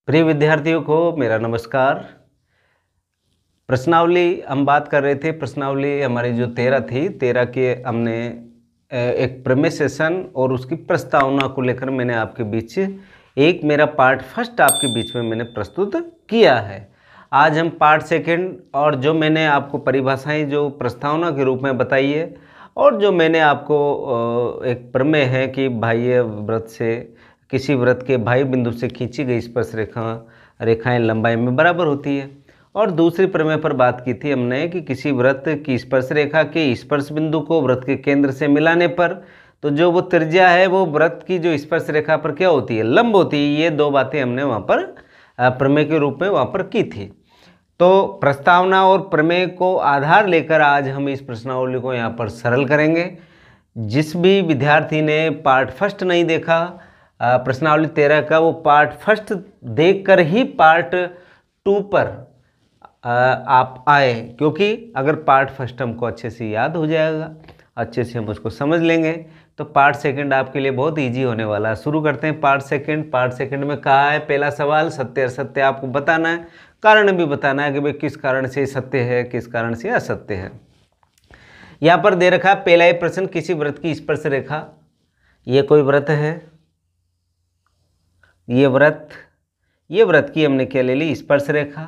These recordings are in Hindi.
प्रिय विद्यार्थियों को मेरा नमस्कार। प्रश्नावली हम बात कर रहे थे। प्रश्नावली हमारी जो 13 थी, 13 के हमने एक प्रमेय सेशन और उसकी प्रस्तावना को लेकर मैंने आपके बीच एक मेरा पार्ट फर्स्ट आपके बीच में मैंने प्रस्तुत किया है। आज हम पार्ट सेकंड और जो मैंने आपको परिभाषाएं जो प्रस्तावना के रूप में बताई है और जो मैंने आपको एक प्रमेय है कि बाह्य वृत्त से किसी वृत्त के बाह्य बिंदु से खींची गई स्पर्श रेखाएं लंबाई में बराबर होती है। और दूसरी प्रमेय पर बात की थी हमने कि किसी वृत्त की स्पर्श रेखा के स्पर्श बिंदु को वृत्त के केंद्र से मिलाने पर तो जो वो त्रिज्या है वो वृत्त की जो स्पर्श रेखा पर क्या होती है, लंब होती है। ये दो बातें हमने वहाँ पर प्रमेय के रूप में वहाँ पर की थी। तो प्रस्तावना और प्रमेय को आधार लेकर आज हम इस प्रश्नावली को यहाँ पर सरल करेंगे। जिस भी विद्यार्थी ने पार्ट फर्स्ट नहीं देखा प्रश्नावली 13 का, वो पार्ट फर्स्ट देखकर ही पार्ट 2 पर आप आए, क्योंकि अगर पार्ट फर्स्ट हमको अच्छे से याद हो जाएगा, अच्छे से हम उसको समझ लेंगे, तो पार्ट सेकंड आपके लिए बहुत इजी होने वाला है। शुरू करते हैं पार्ट सेकंड। पार्ट सेकंड में कहा है, पहला सवाल सत्य असत्य आपको बताना है, कारण भी बताना है कि भाई किस कारण से सत्य है, किस कारण से असत्य है। यहाँ पर दे रखा पहला ही प्रश्न, किसी वृत्त की स्पर्श रेखा, ये कोई वृत्त है, ये वृत्त की हमने क्या ले ली, स्पर्श रेखा,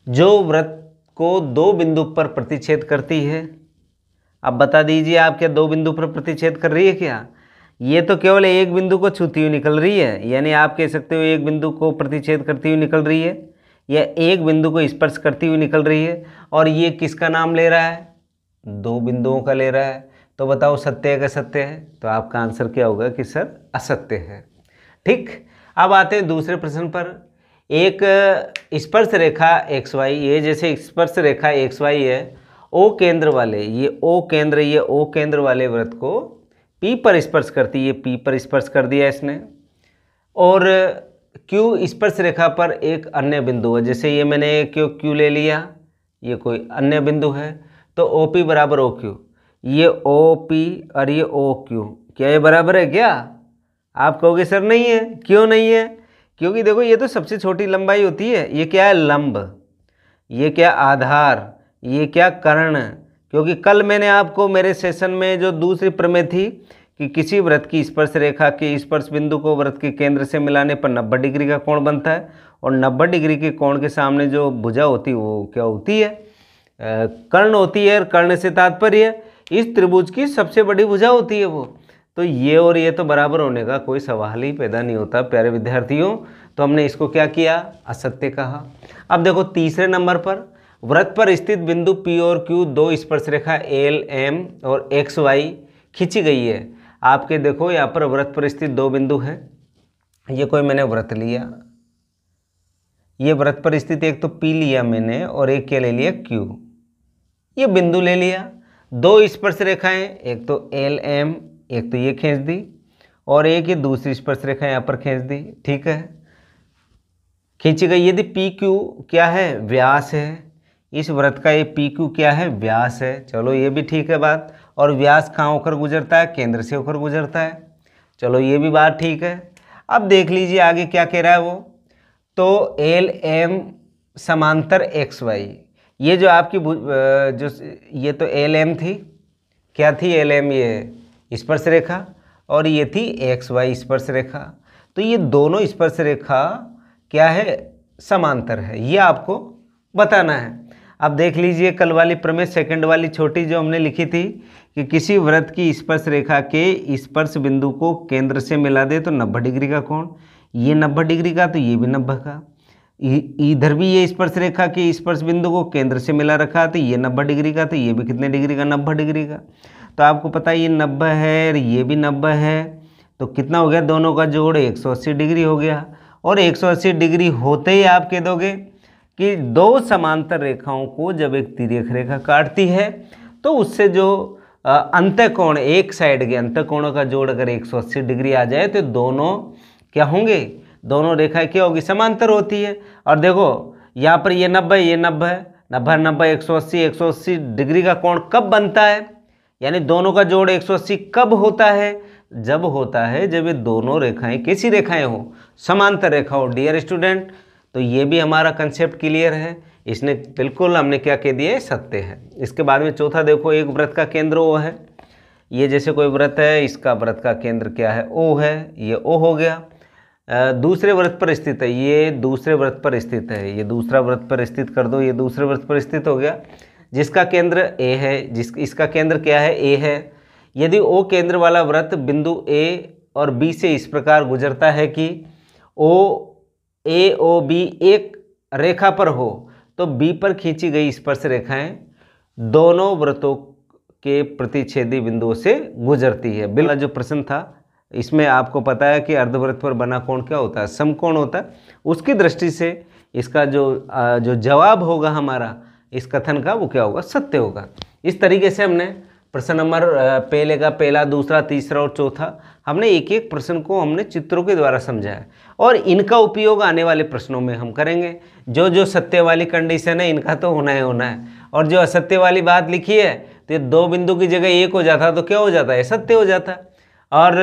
जो वृत्त को दो बिंदु पर प्रतिच्छेद करती है। अब बता दीजिए आप, क्या दो बिंदु पर प्रतिच्छेद कर रही है क्या? ये तो केवल एक बिंदु को छूती हुई निकल रही है, यानी आप कह सकते हो एक बिंदु को प्रतिच्छेद करती हुई निकल रही है या एक बिंदु को स्पर्श करती हुई निकल रही है। और ये किसका नाम ले रहा है? दो बिंदुओं का ले रहा है। तो बताओ सत्य है कि असत्य है? तो आपका आंसर क्या होगा कि सर असत्य है। ठीक, अब आते हैं दूसरे प्रश्न पर। एक स्पर्श रेखा XY, ये जैसे स्पर्श रेखा XY है, ओ केंद्र वाले, ये ओ केंद्र वाले वृत्त को P पर स्पर्श करती है, P पर स्पर्श कर दिया इसने। और Q स्पर्श रेखा पर एक अन्य बिंदु है, जैसे ये मैंने Q ले लिया, ये कोई अन्य बिंदु है, तो OP बराबर OQ। ये OP और ये OQ, क्या ये बराबर है क्या? आप कहोगे सर नहीं है। क्यों नहीं है? क्योंकि देखो ये तो सबसे छोटी लंबाई होती है। ये क्या है? लंब। ये क्या? आधार। ये क्या? कर्ण। क्योंकि कल मैंने आपको मेरे सेशन में जो दूसरी प्रमेय थी कि किसी वृत्त की स्पर्श रेखा के स्पर्श बिंदु को वृत्त के केंद्र से मिलाने पर 90 डिग्री का कोण बनता है, और 90 डिग्री के कोण के सामने जो भुजा होती है वो क्या होती है? कर्ण होती है। कर्ण से तात्पर्य इस त्रिभुज की सबसे बड़ी भुजा होती है वो। तो ये और ये तो बराबर होने का कोई सवाल ही पैदा नहीं होता प्यारे विद्यार्थियों। तो हमने इसको क्या किया? असत्य कहा। अब देखो तीसरे नंबर पर, वृत्त पर स्थित बिंदु P और Q दो स्पर्श रेखा L, M और XY खींची गई है। आपके देखो यहाँ पर वृत्त पर स्थित दो बिंदु हैं। ये कोई मैंने वृत्त लिया, ये वृत्त पर स्थित एक तो P लिया मैंने और एक क्या ले लिया? Q। ये बिंदु ले लिया। दो स्पर्श रेखाएं, एक तो L, M, एक तो ये खींच दी, और एक ये दूसरी स्पर्श रेखा यहाँ पर खींच दी। ठीक है, खींची गई। यदि PQ क्या है? व्यास है। इस वृत्त का ये PQ क्या है? व्यास है। चलो ये भी ठीक है बात। और व्यास कहाँ होकर गुजरता है? केंद्र से होकर गुजरता है। चलो ये भी बात ठीक है। अब देख लीजिए आगे क्या कह रहा है वो। तो L, M समांतर XY, ये जो आपकी जो ये तो L, M थी, क्या थी? L, M ये स्पर्श रेखा, और ये थी XY स्पर्श रेखा। तो ये दोनों स्पर्श रेखा क्या है? समांतर है। ये आपको बताना है। अब देख लीजिए कल वाली प्रमेय सेकंड वाली छोटी जो हमने लिखी थी कि किसी वृत्त की स्पर्श रेखा के स्पर्श बिंदु को केंद्र से मिला दे तो 90 डिग्री का कोण, ये 90 डिग्री का, तो ये भी 90 का। इधर भी ये स्पर्श रेखा के स्पर्श बिंदु को केंद्र से मिला रखा, तो ये 90 डिग्री का, तो ये भी कितने डिग्री का? 90 डिग्री का। तो आपको पता है ये 90 है और ये भी 90 है, तो कितना हो गया? दोनों का जोड़ 180 डिग्री हो गया। और 180 डिग्री होते ही आप कह दोगे कि दो समांतर रेखाओं को जब एक तिर्यक रेखा काटती है तो उससे जो अंतःकोण, एक साइड के अंतःकोणों का जोड़ अगर 180 डिग्री आ जाए तो दोनों क्या होंगे? दोनों रेखाएं क्या होगी? समांतर होती है। और देखो यहाँ पर ये 90, ये 90 है, 90 90 180 डिग्री का कोण कब बनता है? यानी दोनों का जोड़ 180 कब होता है? जब होता है जब ये दोनों रेखाएं कैसी रेखाएं हो, समांतर रेखा हो डियर स्टूडेंट। तो ये भी हमारा कंसेप्ट क्लियर है, इसने बिल्कुल हमने क्या कह दिया है, सत्य है। इसके बाद में चौथा देखो, एक वृत्त का केंद्र ओ है। ये जैसे कोई वृत्त है, इसका वृत्त का केंद्र क्या है, ओ है, ये ओ हो गया। दूसरे वृत्त पर स्थित है, ये दूसरे वृत्त पर स्थित है, ये दूसरा वृत्त पर स्थित कर दो, ये दूसरे वृत्त पर स्थित हो गया, जिसका केंद्र ए है, इसका केंद्र क्या है, ए है। यदि ओ केंद्र वाला वृत्त बिंदु ए और बी से इस प्रकार गुजरता है कि ओ ए ओ बी एक रेखा पर हो, तो बी पर खींची गई स्पर्श रेखाएं दोनों वृत्तों के प्रतिच्छेदी बिंदुओं से गुजरती है। बिल्कुल जो प्रश्न था इसमें आपको पता है कि अर्धवृत्त पर बना कोण क्या होता है, समकोण होता है। उसकी दृष्टि से इसका जो जवाब होगा हमारा इस कथन का, वो क्या होगा, सत्य होगा। इस तरीके से हमने प्रश्न नंबर पहले का पहला, दूसरा, तीसरा और चौथा हमने एक एक प्रश्न को हमने चित्रों के द्वारा समझाया और इनका उपयोग आने वाले प्रश्नों में हम करेंगे। जो सत्य वाली कंडीशन है इनका तो होना है, और जो असत्य वाली बात लिखी है तो ये दो बिंदु की जगह एक हो जाता तो क्या हो जाता है, सत्य हो जाता। और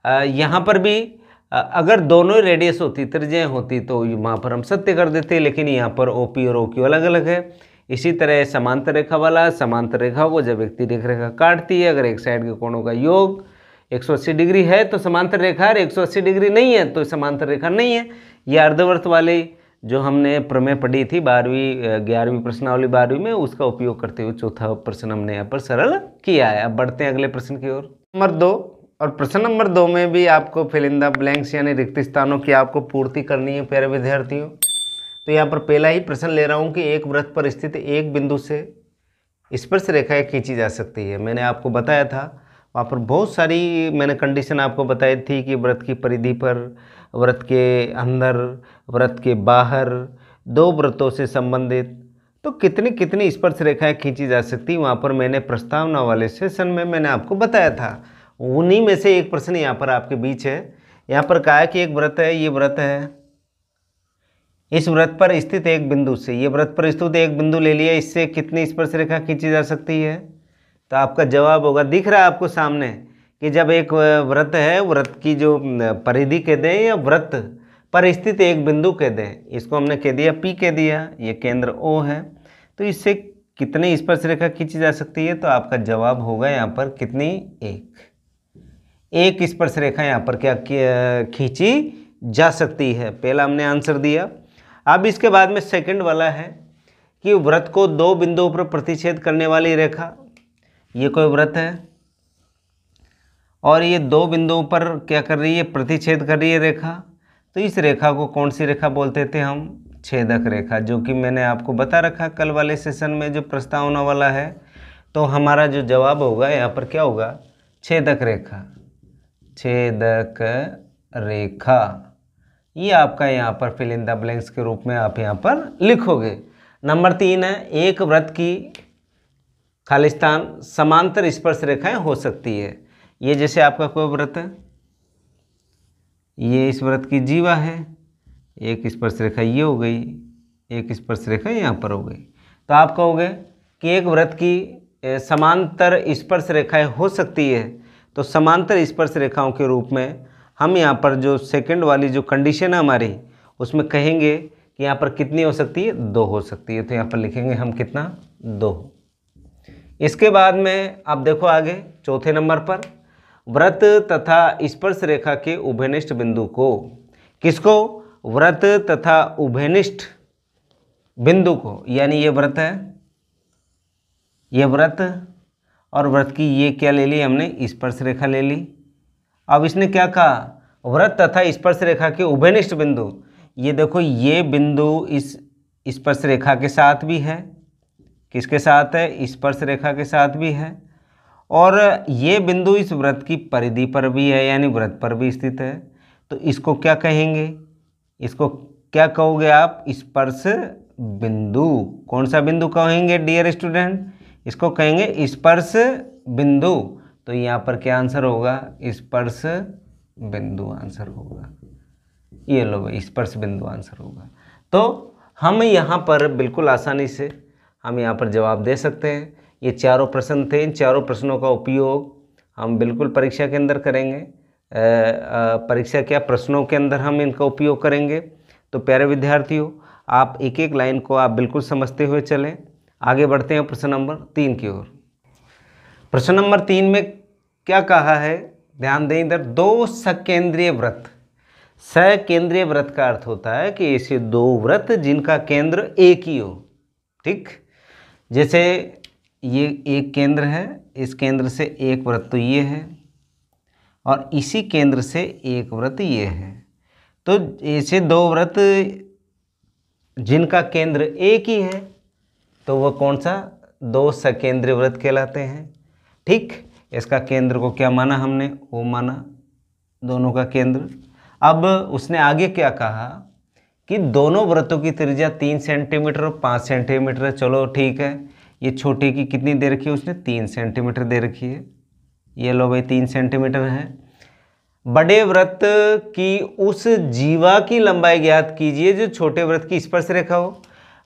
यहाँ पर भी अगर दोनों रेडियस होती, त्रिज्याएं होती, तो वहाँ पर हम सत्य कर देते, लेकिन यहाँ पर OP और OQ अलग अलग है। इसी तरह समांतर रेखा वाला, समांतर रेखा को जब एक तिर्यक रेखा काटती है, अगर एक साइड के कोणों का योग 180 डिग्री है तो समांतर रेखा, और 180 डिग्री नहीं है तो समांतर रेखा नहीं है। ये अर्धवृत्त वाले जो हमने प्रमेय पढ़ी थी 12वीं 11वीं प्रश्नावली 12वीं में, उसका उपयोग करते हुए चौथा प्रश्न हमने यहाँ पर सरल किया है। अब बढ़ते हैं अगले प्रश्न की ओर, नंबर 2। और प्रश्न नंबर 2 में भी आपको फिल इन द ब्लैंक्स यानी रिक्त स्थानों की आपको पूर्ति करनी है प्यारे विद्यार्थियों। तो यहाँ पर पहला ही प्रश्न ले रहा हूँ कि एक वृत्त पर स्थित एक बिंदु से स्पर्श रेखाएं खींची जा सकती है। मैंने आपको बताया था वहाँ पर बहुत सारी मैंने कंडीशन आपको बताई थी कि वृत्त की परिधि पर, वृत्त के अंदर, वृत्त के बाहर, दो वृत्तों से संबंधित तो कितनी कितनी स्पर्श रेखाएं खींची जा सकती, वहाँ पर मैंने प्रस्तावना वाले सेशन में मैंने आपको बताया था। उन्हीं में से एक प्रश्न यहाँ पर आपके बीच है। यहाँ पर कहा है कि एक वृत्त है, ये वृत्त है, इस वृत्त पर स्थित एक बिंदु से, ये वृत्त पर स्थित एक बिंदु ले लिया, इससे कितनी स्पर्श रेखा खींची जा सकती है। तो आपका जवाब होगा, दिख रहा है आपको सामने कि जब एक वृत्त है, वृत्त की जो परिधि कह दें या वृत्त पर स्थित एक बिंदु कह दें, इसको हमने कह दिया P कह दिया, ये केंद्र O है, तो इससे कितनी स्पर्श रेखा खींची जा सकती है। तो आपका जवाब होगा यहाँ पर कितनी, एक स्पर्श रेखा यहाँ पर क्या खींची जा सकती है। पहला हमने आंसर दिया। अब इसके बाद में सेकंड वाला है कि वृत्त को दो बिंदुओं पर प्रतिच्छेद करने वाली रेखा, ये कोई वृत्त है और ये दो बिंदुओं पर क्या कर रही है, प्रतिच्छेद कर रही है रेखा। तो इस रेखा को कौन सी रेखा बोलते थे हम, छेदक रेखा, जो कि मैंने आपको बता रखा कल वाले सेशन में जो प्रस्तावना वाला है। तो हमारा जो जवाब होगा यहाँ पर क्या होगा, छेदक रेखा, छेदक रेखा। ये आपका यहाँ पर फिल इन द ब्लैंक्स के रूप में आप यहाँ पर लिखोगे। नंबर 3 है, एक वृत्त की खालिस्तान समांतर स्पर्श रेखाएं हो सकती है। ये जैसे आपका कोई वृत्त है, ये इस वृत्त की जीवा है, एक स्पर्श रेखा ये हो गई, एक स्पर्श रेखा यहाँ पर हो गई। तो आप कहोगे कि एक वृत्त की समांतर स्पर्श रेखाएं हो सकती है, तो समांतर स्पर्श रेखाओं के रूप में हम यहाँ पर जो सेकंड वाली जो कंडीशन है हमारी, उसमें कहेंगे कि यहाँ पर कितनी हो सकती है, 2 हो सकती है। तो यहाँ पर लिखेंगे हम कितना, 2। इसके बाद में आप देखो आगे चौथे नंबर पर, वृत्त तथा स्पर्श रेखा के उभयनिष्ठ बिंदु को, किसको, वृत्त तथा उभयनिष्ठ बिंदु को, यानी ये वृत्त है, ये वृत्त और वृत्त की ये क्या ले ली हमने, स्पर्श रेखा ले ली। अब इसने क्या कहा, वृत्त तथा स्पर्श रेखा के उभयनिष्ठ बिंदु, ये देखो ये बिंदु इस स्पर्श रेखा के साथ भी है, किसके साथ है, स्पर्श रेखा के साथ भी है, और ये बिंदु इस वृत्त की परिधि पर भी है, यानी वृत्त पर भी स्थित है। तो इसको क्या कहेंगे, इसको क्या कहोगे आप, स्पर्श बिंदु। कौन सा बिंदु कहेंगे डियर स्टूडेंट, इसको कहेंगे स्पर्श बिंदु। तो यहाँ पर क्या आंसर होगा, स्पर्श बिंदु आंसर होगा। ये लो भाई, स्पर्श बिंदु आंसर होगा। तो हम यहाँ पर बिल्कुल आसानी से हम यहाँ पर जवाब दे सकते हैं। ये चारों प्रश्न थे, इन चारों प्रश्नों का उपयोग हम बिल्कुल परीक्षा के अंदर करेंगे, परीक्षा क्या प्रश्नों के अंदर हम इनका उपयोग करेंगे। तो प्यारे विद्यार्थियों, आप एक एक लाइन को आप बिल्कुल समझते हुए चलें। आगे बढ़ते हैं प्रश्न नंबर 3 की ओर। प्रश्न नंबर 3 में क्या कहा है, ध्यान दें इधर। दो सकेंद्रीय वृत्त। सकेंद्रीय वृत्त का अर्थ होता है कि ऐसे दो वृत्त जिनका केंद्र एक ही हो। ठीक, जैसे ये एक केंद्र है, इस केंद्र से एक वृत्त तो ये है और इसी केंद्र से एक वृत्त ये है। तो ऐसे दो वृत्त जिनका केंद्र एक ही है तो वह कौन सा, दो सकेंद्रीय वृत्त कहलाते हैं। ठीक, इसका केंद्र को क्या माना हमने, ओ माना, दोनों का केंद्र। अब उसने आगे क्या कहा कि दोनों वृत्तों की त्रिज्या 3 सेंटीमीटर और 5 सेंटीमीटर है। चलो ठीक है, ये छोटे की कितनी दे रखी है उसने, 3 सेंटीमीटर दे रखी है। ये लो भाई 3 सेंटीमीटर है। बड़े वृत्त की उस जीवा की लंबाई ज्ञात कीजिए जो छोटे वृत्त की स्पर्श रेखा हो।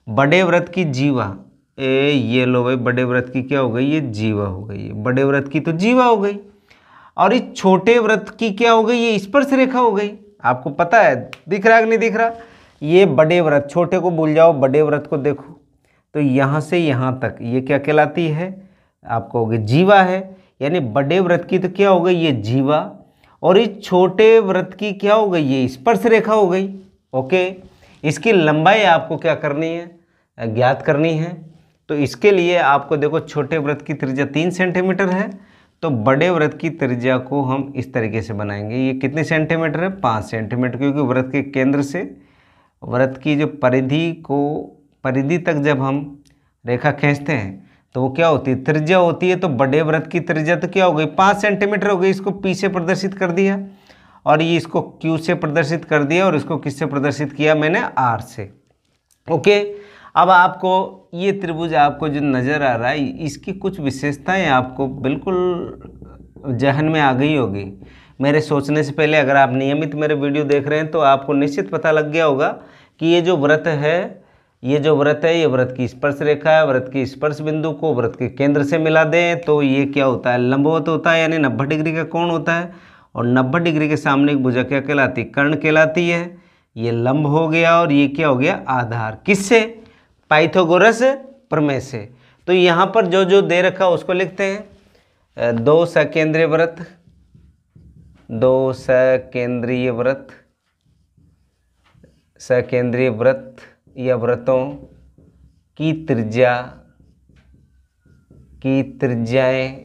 बड़े वृत्त की जीवा, ये लो भाई, बड़े वृत्त की क्या हो गई, ये जीवा हो गई। बड़े वृत्त की तो जीवा हो गई और इस छोटे वृत्त की क्या हो गई, ये स्पर्श रेखा हो गई। आपको पता है, दिख रहा है कि नहीं दिख रहा। ये बड़े वृत्त, छोटे को भूल जाओ, बड़े वृत्त को देखो तो यहाँ से यहाँ तक ये क्या कहलाती है, आपको हो गई जीवा है। यानी बड़े वृत्त की तो क्या हो गई, ये जीवा, और इस छोटे वृत्त की क्या हो गई, ये स्पर्श रेखा हो गई। ओके, इसकी लंबाई आपको क्या करनी है, ज्ञात करनी है। तो इसके लिए आपको देखो, छोटे वृत्त की त्रिज्या 3 सेंटीमीटर है, तो बड़े वृत्त की त्रिज्या को हम इस तरीके से बनाएंगे। ये कितने सेंटीमीटर है, 5 सेंटीमीटर, क्योंकि वृत्त के केंद्र से वृत्त की जो परिधि तक जब हम रेखा खींचते हैं तो वो क्या होती है, त्रिज्या होती है। तो बड़े वृत्त की त्रिज्या तो क्या हो गई, 5 सेंटीमीटर हो गई। इसको पी से प्रदर्शित कर दिया और ये इसको क्यू से प्रदर्शित कर दिया और इसको किससे प्रदर्शित किया मैंने, आर से। ओके, अब आपको ये त्रिभुज आपको जो नज़र आ रहा है, इसकी कुछ विशेषताएं आपको बिल्कुल जहन में आ गई होगी मेरे सोचने से पहले। अगर आप नियमित मेरे वीडियो देख रहे हैं तो आपको निश्चित पता लग गया होगा कि ये जो वृत्त है, ये वृत्त की स्पर्श रेखा है। वृत्त की स्पर्श बिंदु को वृत्त के केंद्र से मिला दें तो ये क्या होता है, लंबवत होता है, यानी 90 डिग्री का कोण होता है। और 90 डिग्री के सामने एक भुजा क्या कहलाती है, कर्ण कहलाती है। ये लंब हो गया और ये क्या हो गया, आधार। किससे, पाइथागोरस प्रमेय से। तो यहाँ पर जो जो दे रखा उसको लिखते हैं। दो सकेंद्रीय वृत्त, दो सकेंद्रीय वृत्त या वृत्तों की त्रिज्याएं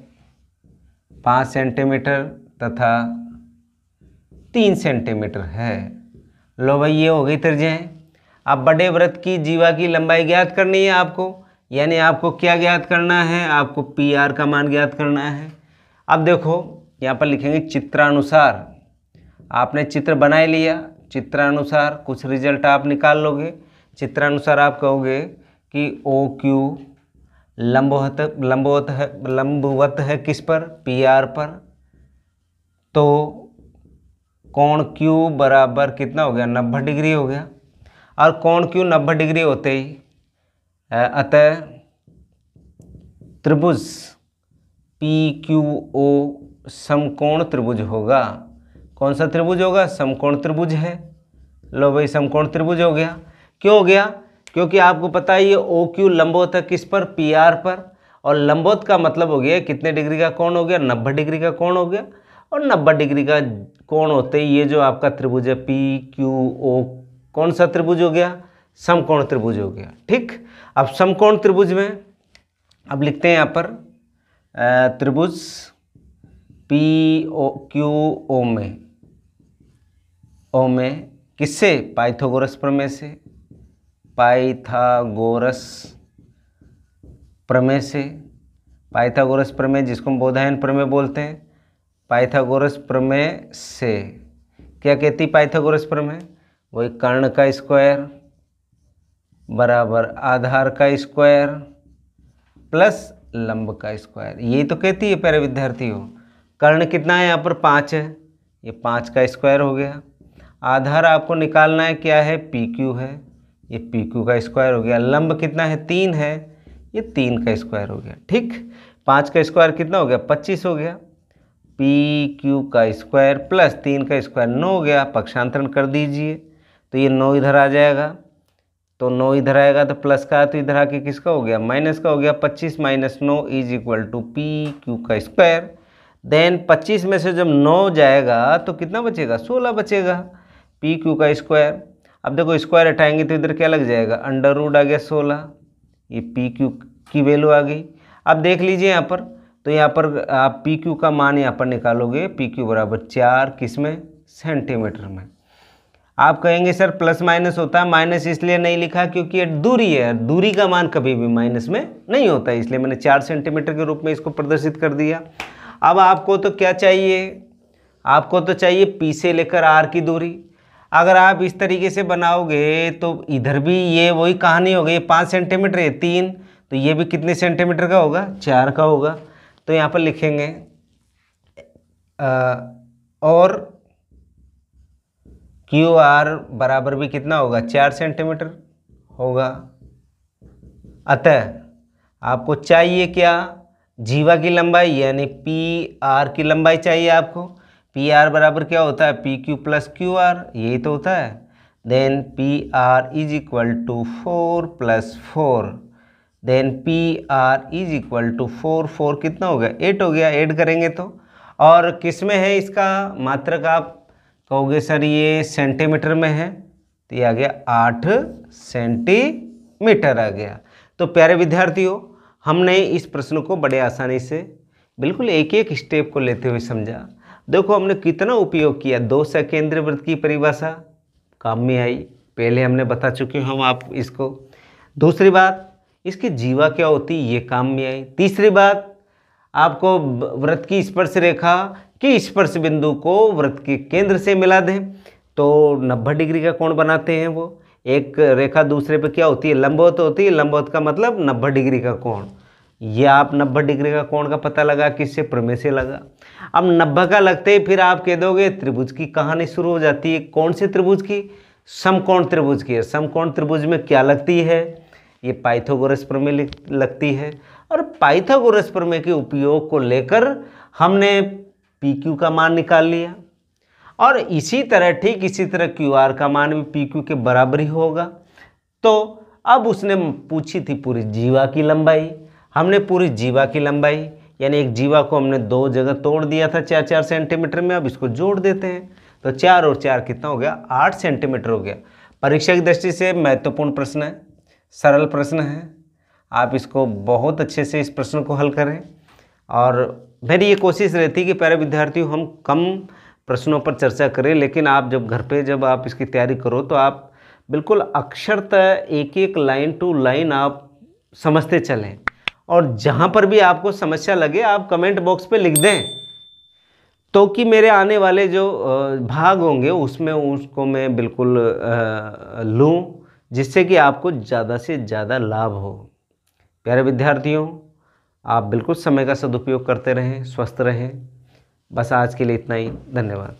5 सेंटीमीटर तथा 3 सेंटीमीटर है। लो भाई, ये हो गई त्रिज्याएं। अब बड़े वृत्त की जीवा की लंबाई ज्ञात करनी है आपको, यानी आपको क्या ज्ञात करना है, आपको पी आर का मान ज्ञात करना है। अब देखो यहाँ पर लिखेंगे चित्रानुसार। आपने चित्र बना लिया, चित्रानुसार कुछ रिजल्ट आप निकाल लोगे। चित्रानुसार आप कहोगे कि ओ क्यू लंबवत है किस पर, पी आर पर। तो कोण क्यू बराबर कितना हो गया, 90 डिग्री हो गया। और कोण क्यू 90 डिग्री होते ही अतः त्रिभुज पी क्यू ओ समकोण त्रिभुज होगा। कौन सा त्रिभुज होगा, समकोण त्रिभुज है। लो भाई, समकोण त्रिभुज हो गया। क्यों हो गया, क्योंकि आपको पता है ये ओ क्यू लंबवत है किस पर, पी आर पर। और लंबवत का मतलब हो गया कितने डिग्री का कोण हो गया, 90 डिग्री का कोण हो गया। और 90 डिग्री का कोण होते ही ये जो आपका त्रिभुज है पी क्यू ओ, कौन सा त्रिभुज हो गया, समकोण त्रिभुज हो गया। ठीक, अब समकोण त्रिभुज में अब लिखते हैं यहाँ पर त्रिभुज पी ओ क्यू ओ में किससे, पाइथागोरस प्रमेय से। पाइथागोरस प्रमेय जिसको हम बोधायन प्रमेय बोलते हैं। पाइथागोरस प्रमेय से क्या कहती, पाइथागोरस प्रमेय वही कर्ण का स्क्वायर बराबर आधार का स्क्वायर प्लस लंब का स्क्वायर, यही तो कहती है प्यारे विद्यार्थियों। कर्ण कितना है यहाँ पर, 5 है, ये 5 का स्क्वायर हो गया। आधार आपको निकालना है, क्या है, पी क्यू है, ये पी क्यू का स्क्वायर हो गया। लंब कितना है, 3 है, ये 3 का स्क्वायर हो गया। ठीक, 5 का स्क्वायर कितना हो गया, 25 हो गया। पी क्यू का स्क्वायर प्लस 3 का स्क्वायर 9 हो गया, पक्षांतरण कर दीजिए तो ये 9 इधर आ जाएगा, तो 9 इधर आएगा तो प्लस का, तो इधर आके किसका हो गया, माइनस का हो गया। 25 minus 9 is equal to P Q का स्क्वायर। देन 25 में से जब 9 जाएगा तो कितना बचेगा, 16 बचेगा, पी क्यू का स्क्वायर। अब देखो स्क्वायर हटाएंगे तो इधर क्या लग जाएगा, अंडर रूट आ गया 16, ये पी क्यू की वैल्यू आ गई। अब देख लीजिए यहाँ पर, तो यहाँ पर आप पी क्यू का मान यहाँ पर निकालोगे, पी क्यू बराबर 4 किस में, सेंटीमीटर में। आप कहेंगे सर प्लस माइनस होता है, माइनस इसलिए नहीं लिखा क्योंकि ये दूरी है, दूरी का मान कभी भी माइनस में नहीं होता है, इसलिए मैंने 4 सेंटीमीटर के रूप में इसको प्रदर्शित कर दिया। अब आपको तो क्या चाहिए, आपको तो चाहिए पी से लेकर आर की दूरी। अगर आप इस तरीके से बनाओगे तो इधर भी ये वही कहानी हो गई, 5 सेंटीमीटर है 3, तो ये भी कितने सेंटीमीटर का होगा, 4 का होगा। तो यहाँ पर लिखेंगे और क्यू आर बराबर भी कितना होगा, 4 सेंटीमीटर होगा। अतः आपको चाहिए क्या, जीवा की लंबाई यानी पी आर की लंबाई चाहिए आपको। पी आर बराबर क्या होता है, P Q plus Q R, यही तो होता है। Then P R is equal to 4 plus 4, then P R is equal to 4, 4 कितना हो गया, 8 हो गया, ऐड करेंगे तो। और किस में है इसका मात्रक, आप कहोगे सर ये सेंटीमीटर में है, तो ये आ गया 8 सेंटीमीटर आ गया। तो प्यारे विद्यार्थियों, हमने इस प्रश्न को बड़े आसानी से बिल्कुल एक एक स्टेप को लेते हुए समझा। देखो हमने कितना उपयोग किया, 2 सकेंद्र वृत्त की परिभाषा काम में आई, पहले हमने बता चुके हम आप इसको। दूसरी बात, इसकी जीवा क्या होती ये काम में आई। तीसरी बात, आपको वृत्त की स्पर्श रेखा कि स्पर्श बिंदु को वृत्त के केंद्र से मिला दें तो 90 डिग्री का कोण बनाते हैं। वो एक रेखा दूसरे पे क्या होती है, लंबवत होती है। लंबवत का मतलब 90 डिग्री का कोण। ये आप 90 डिग्री का कोण का पता लगा किससे, प्रमेय से लगा। अब 90 का लगते ही फिर आप कह दोगे त्रिभुज की कहानी शुरू हो जाती है। कौन से त्रिभुज की, समकोण त्रिभुज की। समकोण त्रिभुज में क्या लगती है, ये पाइथागोरस प्रमेय लगती है। और पाइथागोरस प्रमेय के उपयोग को लेकर हमने पी क्यू का मान निकाल लिया, और इसी तरह ठीक इसी तरह क्यू आर का मान भी पी क्यू के बराबर ही होगा। तो अब उसने पूछी थी पूरी जीवा की लंबाई, हमने पूरी जीवा की लंबाई यानी एक जीवा को हमने 2 जगह तोड़ दिया था 4-4 सेंटीमीटर में। अब इसको जोड़ देते हैं तो 4 और 4 कितना हो गया, 8 सेंटीमीटर हो गया। परीक्षा की दृष्टि से महत्वपूर्ण प्रश्न है, सरल प्रश्न है। आप इसको बहुत अच्छे से इस प्रश्न को हल करें। और मेरी ये कोशिश रहती है कि प्यारे विद्यार्थियों हम कम प्रश्नों पर चर्चा करें, लेकिन आप जब घर पे जब आप इसकी तैयारी करो तो आप बिल्कुल अक्षरतः एक एक लाइन टू लाइन आप समझते चलें। और जहाँ पर भी आपको समस्या लगे आप कमेंट बॉक्स पे लिख दें, तो कि मेरे आने वाले जो भाग होंगे उसमें उसको मैं बिल्कुल लूँ, जिससे कि आपको ज़्यादा से ज़्यादा लाभ हो। प्यारे विद्यार्थियों, आप बिल्कुल समय का सदुपयोग करते रहें, स्वस्थ रहें। बस आज के लिए इतना ही, धन्यवाद।